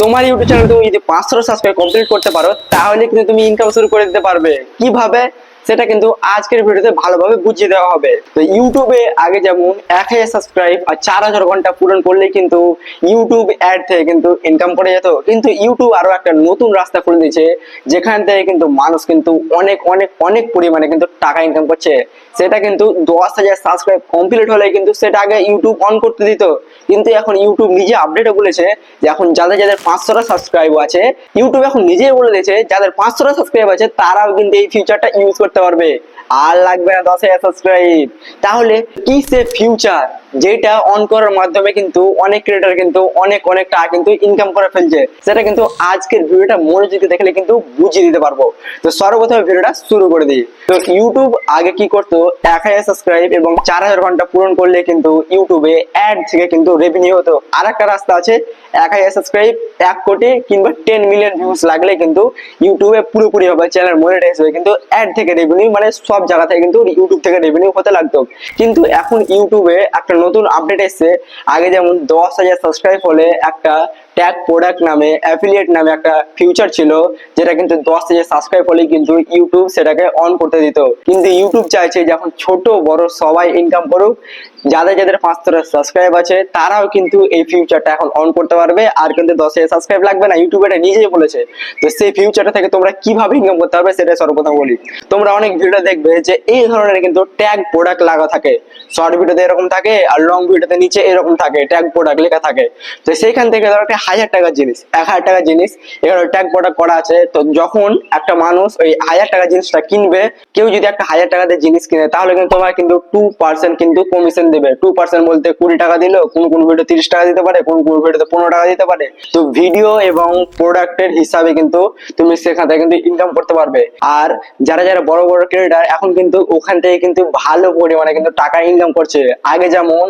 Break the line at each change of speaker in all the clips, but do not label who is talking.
তোমার YouTube channel তুমি যদি 500 সাবস্ক্রাইব কমপ্লিট করতে পারো তাহলে কিন্তু তুমি ইনকাম শুরু করে দিতে পারবে। কিভাবে সেটা কিন্তু আজকের ভিডিওতে ভালোভাবে বুঝিয়ে দেওয়া হবে। তো ইউটিউবে আগে যেমন 1000 সাবস্ক্রাইব আর 4000 ঘন্টা পূরণ করলে কিন্তু ইউটিউব অ্যাড থেকে কিন্তু ইনকাম করে যেত, কিন্তু ইউটিউব আরো একটা নতুন রাস্তা খুলে দিয়েছে যেখান থেকে কিন্তু মানুষ কিন্তু অনেক অনেক অনেক পরিমাণে কিন্তু টাকা ইনকাম করছে। সেটা কিন্তু 10,000 সাবস্ক্রাইব কমপ্লিট হলে কিন্তু সেটা আগে ইউটিউব অন করতে দিত, কিন্তু এখন ইউটিউব নিজে আপডেটে বলেছে যে এখন যাদের যাদের 500টা সাবস্ক্রাইব আছে, ইউটিউব এখন নিজেই বলে দিয়েছে যাদের 500টা সাবস্ক্রাইব আছে তারাও কিন্তু এই ফিচারটা ইউজ করতে পারবে। আর লাগবে না 10,000 সাবস্ক্রাইব। তাহলে কি সে ফিউচার যেটা অন করার মাধ্যমে কিন্তু অনেক ক্রিয়েটর কিন্তু অনেক অনেক টাকা কিন্তু ইনকাম করে ফেলছে, সেটা কিন্তু আজকের ভিডিওটা মনোযোগ দেখলে কিন্তু বুঝিয়ে দিতে পারবো। তো সর্বপ্রথমে ভিডিওটা শুরু করে দিই। তো ইউটিউব আগে কি করতো, 1000 সাবস্ক্রাইব এবং 4000 ঘন্টা পূরণ করলে কিন্তু ইউটিউবে অ্যাড থেকে কিন্তু রেভিনিউ হতো। আর একটা রাস্তা আছে, 1000 সাবস্ক্রাইব 1 কোটি কিংবা 10 মিলিয়ন ভিউজ লাগলে কিন্তু ইউটিউবে পুরোপুরি হবে চ্যানেল মনিটাইজ হবে, কিন্তু অ্যাড থেকে রেভিনিউ মানে সব জায়গা থেকে কিন্তু ইউটিউব থেকে রেভিনিউ হতে লাগতো। কিন্তু এখন ইউটিউবে একটা নতুন আপডেট এসেছে। আগে যেমন 10,000 সাবস্ক্রাইব হলে একটা ট্যাগ প্রোডাক্ট নামে অ্যাফিলিয়েট নামে একটা ফিউচার ছিল, যেটা কিন্তু 10,000 সাবস্ক্রাইব হলেই কিন্তু ইউটিউব সেটাকে অন করতে দিত। কিন্তু ইউটিউব চাইছে যখন ছোট বড় সবাই ইনকাম করুক, যাদের যাদের 500 সাবস্ক্রাইব আছে তারাও কিন্তু এই ফিউচারটা এখন অন করতে পারবে। আর কিন্তু 10,000 সাবস্ক্রাইব লাগবে না, ইউটিউব এটা নিজেই বলেছে। তো সেই ফিউচারটা থেকে তোমরা কিভাবে ইনকাম করতে পারবে সেটা সর্বপ্রথম বলি। তোমরা অনেক ভিডিও দেখবে যে এই ধরনের কিন্তু ট্যাগ প্রোডাক্ট লাগা থাকে, শর্ট ভিডিওতে এরকম থাকে আর লং ভিডিওতে নিচে এরকম থাকে ট্যাগ প্রোডাক্ট লেখা থাকে। তো সেইখান থেকে ধরো একটা 1000 টাকার জিনিস, 1000 টাকার জিনিস এখানে ট্যাগ প্রোডাক্ট করা আছে। তো যখন একটা মানুষ ওই 1000 টাকার জিনিসটা কিনবে, কেউ যদি একটা 1000 টাকাতে জিনিস কিনে তাহলে কিন্তু তোমার কিন্তু 2% কিন্তু কমিশন দেবে। 2% বলতে 20 টাকা দিল, কোন কোন ভিডিও 30 টাকা দিতে পারে, কোন কোন ভিডিওতে 15 টাকা দিতে পারে। তো ভিডিও এবং প্রোডাক্টের হিসাবে কিন্তু তুমি সেখান থেকে কিন্তু ইনকাম করতে পারবে। আর যারা যারা বড় বড় ক্রিয়েটর এখন কিন্তু ওখান থেকে কিন্তু ভালো পরিমাণে কিন্তু টাকা ইনকাম করছে। আগে যেমন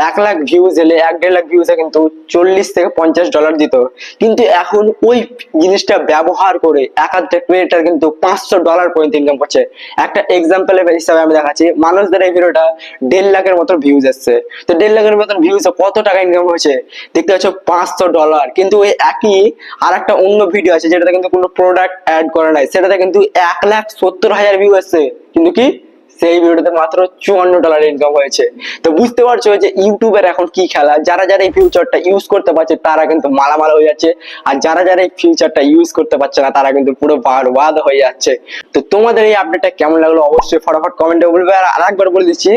1 লাখ ভিউজ এলে 1.5 লাখ ভিউজে কিন্তু $40 থেকে $50 দিত, কিন্তু এখন ওই জিনিসটা ব্যবহার করে একাধিক ক্রিয়েটর কিন্তু $500 পর্যন্ত ইনকাম করছে। একটা এক্সাম্পল হিসাবে আমি দেখাচ্ছি, মানুষদের এই ভিডিওটা 1.5 লাখের মতো ভিউজ আসছে। তো 1.5 লাখের মতন ভিউজে কত টাকা ইনকাম হয়েছে দেখতে পাচ্ছ, $500। কিন্তু ওই একই আর একটা অন্য ভিডিও আছে যেটাতে কিন্তু কোনো প্রোডাক্ট অ্যাড করা নাই, সেটাতে কিন্তু 1,70,000 ভিউ আসছে, কিন্তু কি সেই ভিডিওতে মাত্র $54 ইনকাম হয়েছে। তো বুঝতে পারছো যে ইউটিউবের এখন কি খেলা। যারা যারা এই ফিউচারটা ইউজ করতে পারছে তারা কিন্তু মালামাল হয়ে যাচ্ছে, আর যারা যারা এই ফিউচারটা ইউজ করতে পারছে না তারা কিন্তু পুরো বরবাদ হয়ে যাচ্ছে। তো তোমাদের এই আপডেটটা কেমন লাগলো অবশ্যই ফটাফট কমেন্টে বলবে। আর আরেকবার বলে দিচ্ছি,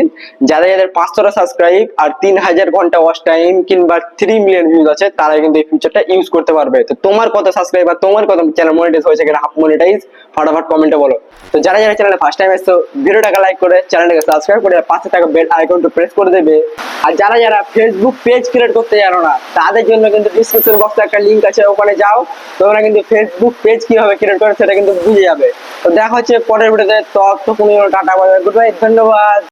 যাদের যাদের 500টা সাবস্ক্রাইব আর 3000 ঘন্টা ওয়াচ টাইম কিংবা 3 মিলিয়ন ভিউজ আছে তারা কিন্তু এই ফিউচারটা ইউজ করতে পারবে। তো তোমার কত সাবস্ক্রাইব আর তোমার কত চ্যানেল মনিটাইজ হয়েছে কিনা হাফ মনিটাইজ ফটাফট কমেন্টে বলো। তো যারা যারা চ্যানেলে ফার্স্ট টাইম এসছো ভিডিওটাকে লাইক করে চ্যানেলটাকে সাবস্ক্রাইব করে পাশে থাকা বেল আইকনটা প্রেস করে দেবে। আর যারা যারা ফেসবুক পেজ ক্রিয়েট করতে জানো না তাদের জন্য কিন্তু ডিসক্রিপশন বক্সে একটা লিংক আছে, ওখানে যাও, তোমরা কিন্তু ফেসবুক পেজ কিভাবে ক্রিয়েট করে সেটা কিন্তু বুঝে যাবে। তো দেখা হচ্ছে পরের ভিডিওতে। ততক্ষণ tata bye bye, good bye, ধন্যবাদ।